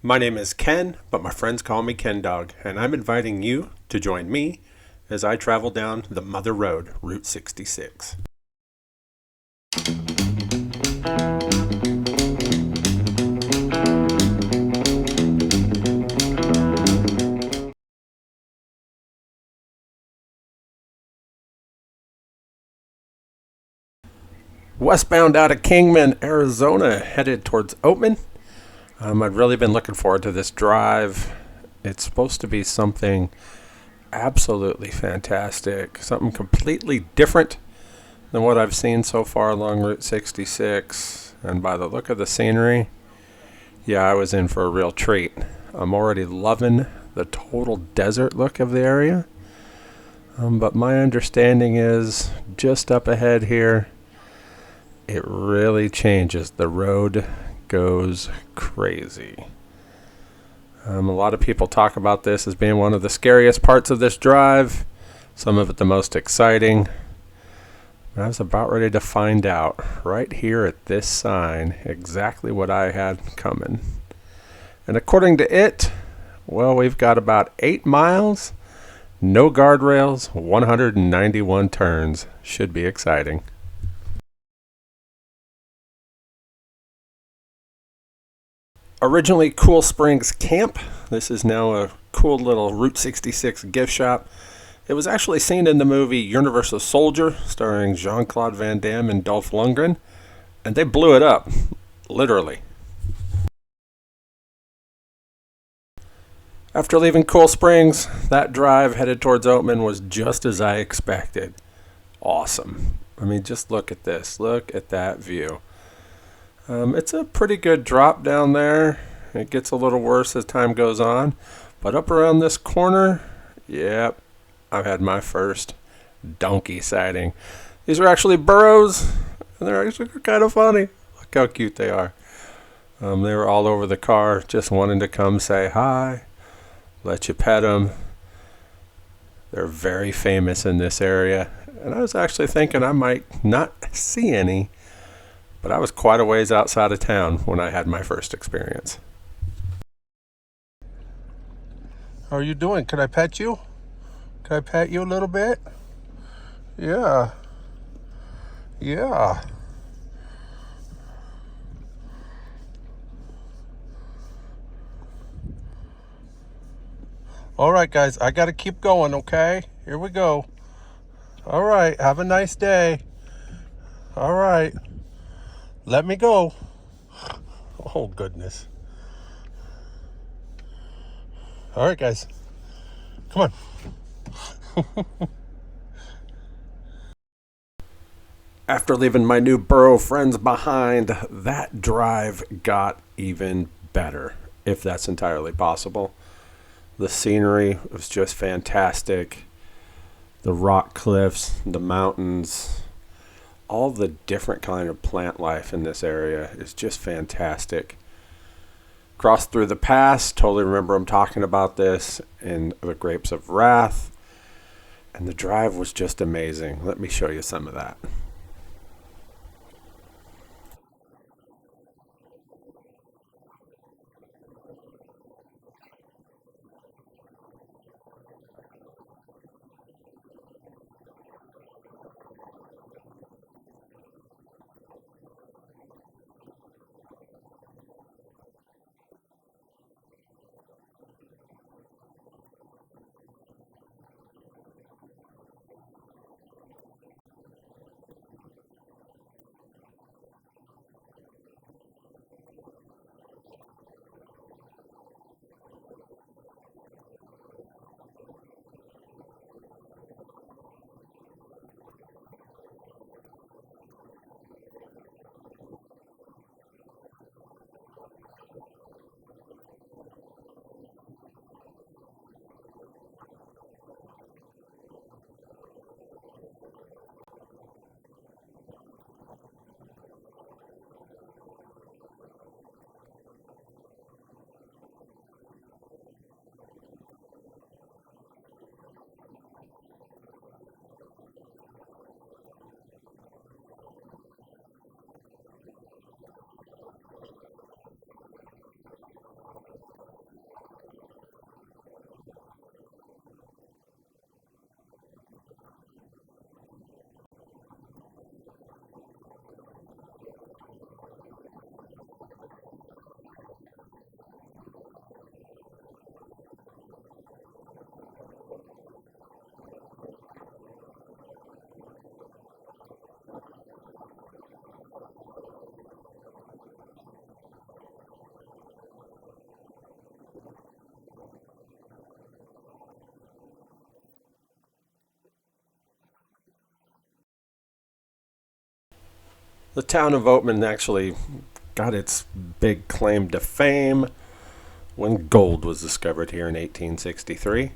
My name is Ken, but my friends call me Ken Dog, and I'm inviting you to join me as I travel down the Mother Road, Route 66. Westbound out of Kingman, Arizona, headed towards Oatman. I've really been looking forward to this drive. It's supposed to be something absolutely fantastic, something completely different than what I've seen so far along Route 66. And by the look of the scenery, yeah, I was in for a real treat. I'm already loving the total desert look of the area. But my understanding is just up ahead here, it really changes. The road goes crazy. A lot of people talk about this as being one of the scariest parts of this drive, some of it the most exciting. I was about ready to find out right here at this sign exactly what I had coming. And according to it, well, we've got about 8 miles, no guardrails, 191 turns. Should be exciting. Originally Cool Springs Camp, this is now a cool little Route 66 gift shop. It was actually seen in the movie Universal Soldier, starring Jean-Claude Van Damme and Dolph Lundgren, and they blew it up, literally. After leaving Cool Springs, that drive headed towards Oatman was just as I expected. Awesome. I mean, just look at this. Look at that view. It's a pretty good drop down there. It gets a little worse as time goes on. But up around this corner, yep, I've had my first donkey sighting. These are actually burros, and they're actually kind of funny. Look how cute they are. They were all over the car, just wanting to come say hi, let you pet them. They're very famous in this area. And I was actually thinking I might not see any, but I was quite a ways outside of town when I had my first experience. How are you doing? Can I pet you? Can I pet you a little bit? Yeah. Yeah. All right, guys, I got to keep going, okay? Here we go. All right, have a nice day. All right. Let me go. Oh, goodness. All right, guys. Come on. After leaving my new borough friends behind, that drive got even better, if that's entirely possible. The scenery was just fantastic. The rock cliffs, the mountains, all the different kind of plant life in this area is just fantastic. Crossed through the pass, totally remember I'm talking about this in the Grapes of Wrath, and the drive was just amazing. Let me show you some of that. The town of Oatman actually got its big claim to fame when gold was discovered here in 1863.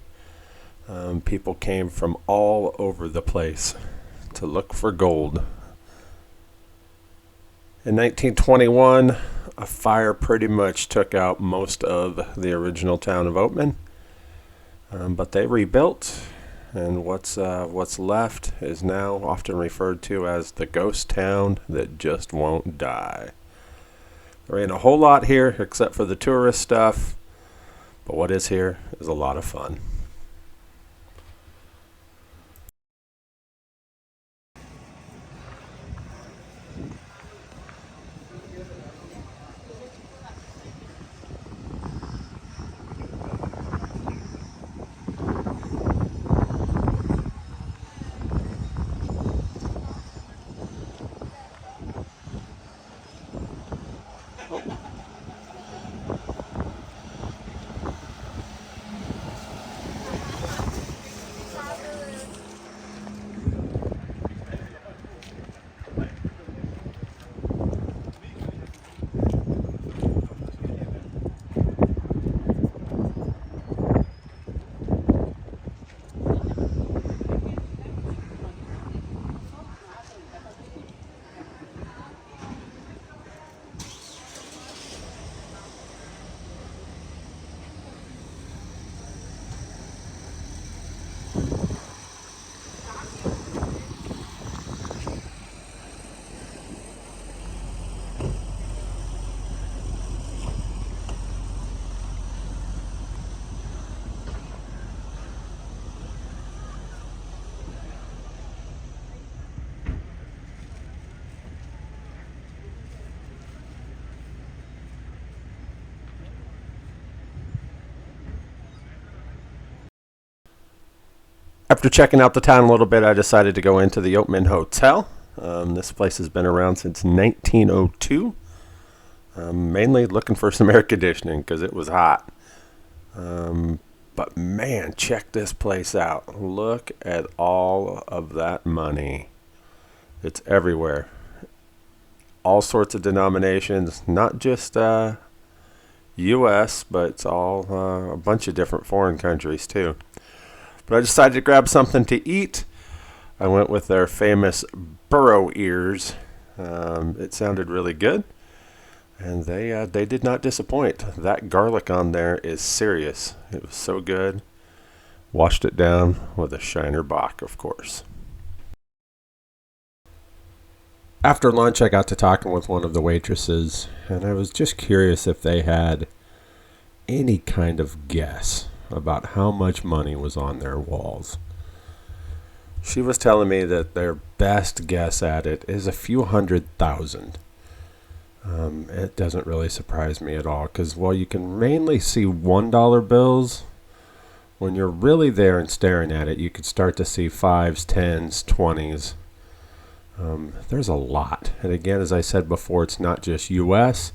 People came from all over the place to look for gold. In 1921, a fire pretty much took out most of the original town of Oatman, but they rebuilt, and what's left is now often referred to as the ghost town that just won't die. There ain't a whole lot here except for the tourist stuff, but what is here is a lot of fun. After checking out the town a little bit, I decided to go into the Oatman Hotel. This place has been around since 1902. Mainly looking for some air conditioning because it was hot. But man, check this place out. Look at all of that money. It's everywhere. All sorts of denominations, not just U.S., but it's all a bunch of different foreign countries too. But I decided to grab something to eat. I went with their famous burro ears. It sounded really good, and they did not disappoint. That garlic on there is serious. It was so good. Washed it down with a Shiner Bock, of course. After lunch, I got to talking with one of the waitresses, and I was just curious if they had any kind of guess about how much money was on their walls. She was telling me that their best guess at it is a few $100,000. It doesn't really surprise me at all because while you can mainly see $1 bills, when you're really there and staring at it, you could start to see 5s, 10s, 20s. There's a lot. And again, as I said before, it's not just US.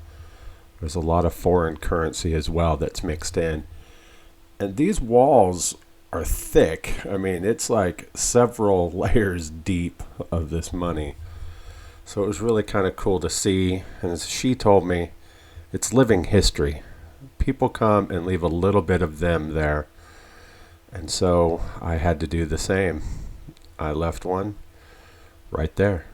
There's a lot of foreign currency as well that's mixed in. And these walls are thick. I mean, it's like several layers deep of this money. So it was really kind of cool to see. And as she told me, it's living history. People come and leave a little bit of them there. And so I had to do the same. I left one right there.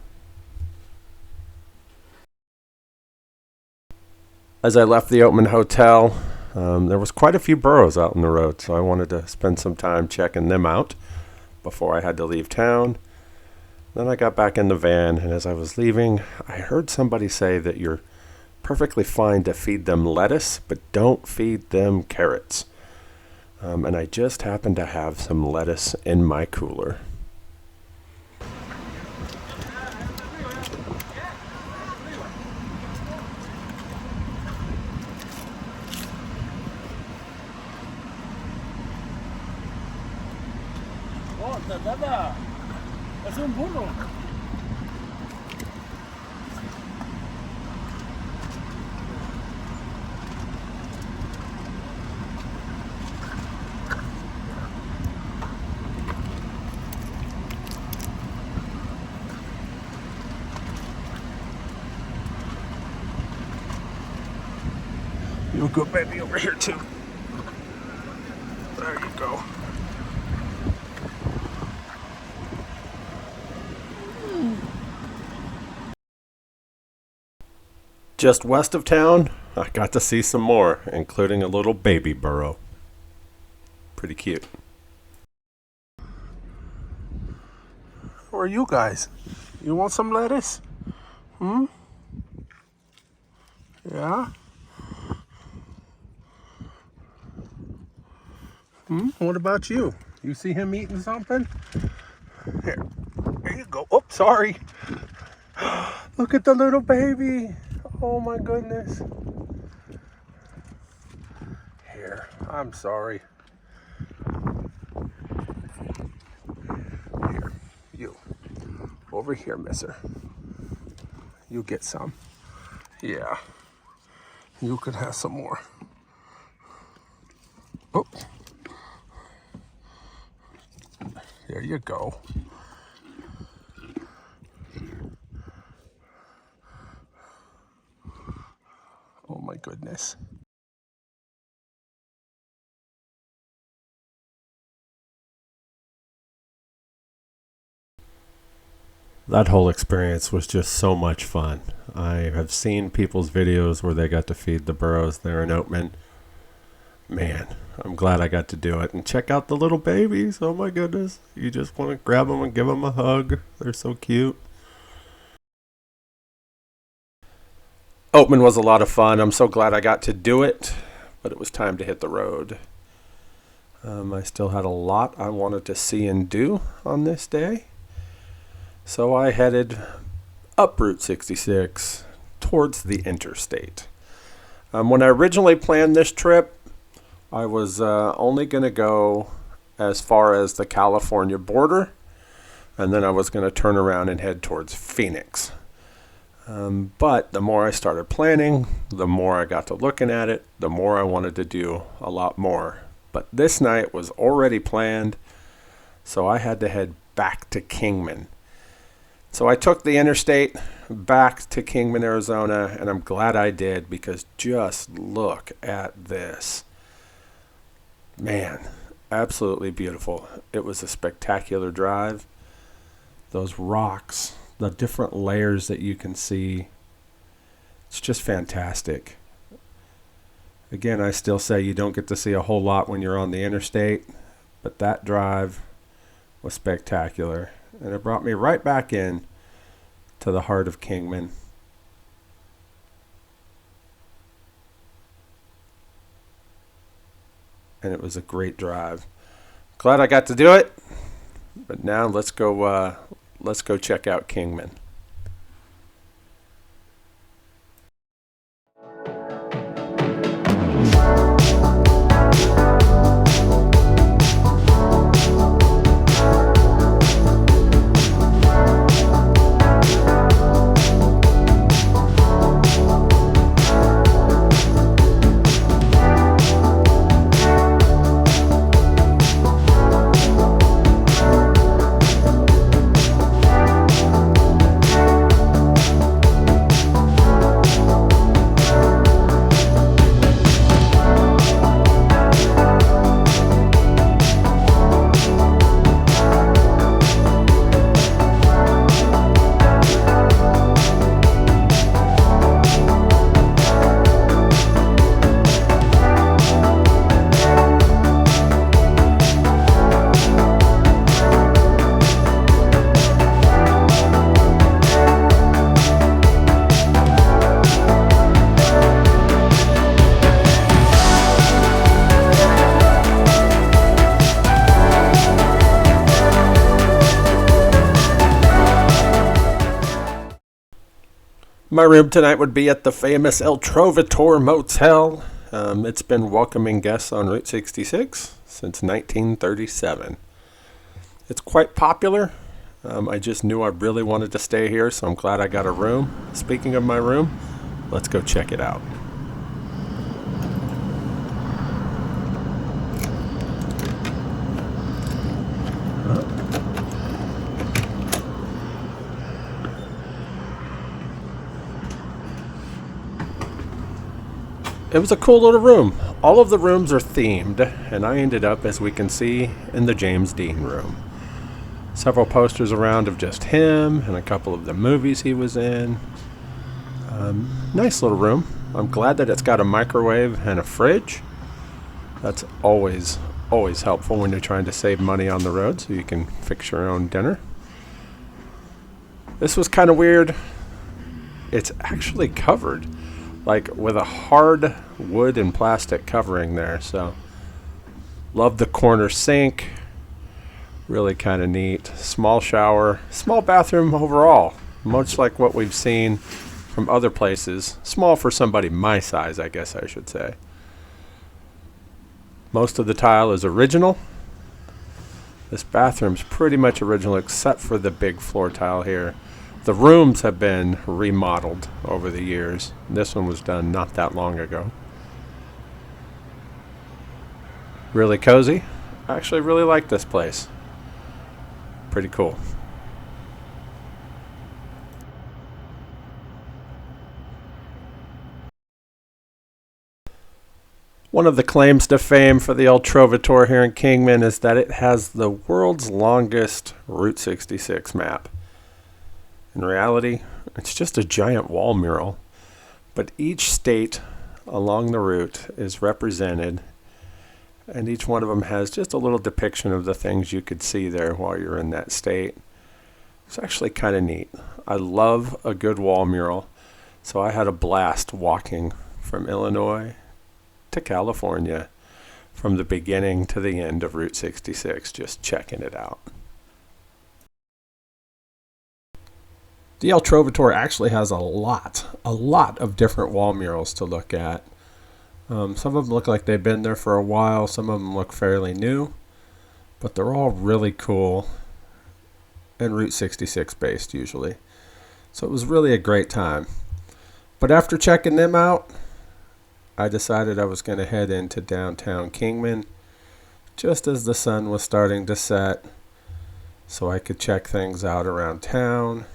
As I left the Oatman Hotel, there was quite a few burros out on the road, so I wanted to spend some time checking them out before I had to leave town. Then I got back in the van, and as I was leaving, I heard somebody say that you're perfectly fine to feed them lettuce, but don't feed them carrots. And I just happened to have some lettuce in my cooler. Nada, es un burro. You a good baby over here too. There you go. Just west of town, I got to see some more, including a little baby burro. Pretty cute. Who are you guys? You want some lettuce? Yeah? What about you? You see him eating something? Here you go. Oh, sorry. Look at the little baby. Oh my goodness. Here, I'm sorry. Here, you. Over here, mister. You get some. Yeah. You could have some more. Oh. There you go. Oh my goodness. That whole experience was just so much fun. I have seen people's videos where they got to feed the burros there in Oatman. Man, I'm glad I got to do it. And check out the little babies. Oh my goodness. You just want to grab them and give them a hug. They're so cute. Oatman was a lot of fun. I'm so glad I got to do it. But it was time to hit the road. I still had a lot I wanted to see and do on this day. So I headed up Route 66 towards the interstate. When I originally planned this trip, I was only going to go as far as the California border, and then I was going to turn around and head towards Phoenix. But the more I started planning, the more I got to looking at it, the more I wanted to do a lot more. But this night was already planned, so I had to head back to Kingman. So I took the interstate back to Kingman, Arizona, and I'm glad I did because just look at this. Man, absolutely beautiful. It was a spectacular drive. Those rocks, the different layers that you can see, it's just fantastic. Again, I still say you don't get to see a whole lot when you're on the interstate, but that drive was spectacular. And it brought me right back in to the heart of Kingman. And it was a great drive. Glad I got to do it. But now let's go check out Kingman. My room tonight would be at the famous El Trovatore Motel. It's been welcoming guests on Route 66 since 1937. It's quite popular. I just knew I really wanted to stay here, so I'm glad I got a room. Speaking of my room, let's go check it out. It it was a cool little room. All of the rooms are themed, and I ended up, as we can see, in the James Dean room. Several posters around of just him and a couple of the movies he was in. Nice little room. I'm glad that it's got a microwave and a fridge. That's always helpful when you're trying to save money on the road, so you can fix your own dinner. This was kind of weird. It's actually covered, like with a hard wood and plastic covering there. So, love the corner sink. Really kind of neat. Small shower, small bathroom overall, much like what we've seen from other places. Small for somebody my size, I guess I should say. Most of the tile is original. This bathroom's pretty much original except for the big floor tile here. The rooms have been remodeled over the years. This one was done not that long ago. Really cozy. I actually really like this place. Pretty cool. One of the claims to fame for the old Trovatore here in Kingman is that it has the world's longest Route 66 map. In reality, it's just a giant wall mural, but each state along the route is represented, and each one of them has just a little depiction of the things you could see there while you're in that state. It's actually kind of neat. I love a good wall mural, so I had a blast walking from Illinois to California from the beginning to the end of Route 66, just checking it out. The El Trovatore actually has a lot of different wall murals to look at. Some of them look like they've been there for a while, some of them look fairly new, but they're all really cool and Route 66 based usually. So it was really a great time. But after checking them out, I decided I was going to head into downtown Kingman just as the sun was starting to set so I could check things out around town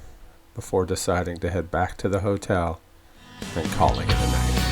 before deciding to head back to the hotel and calling it a night.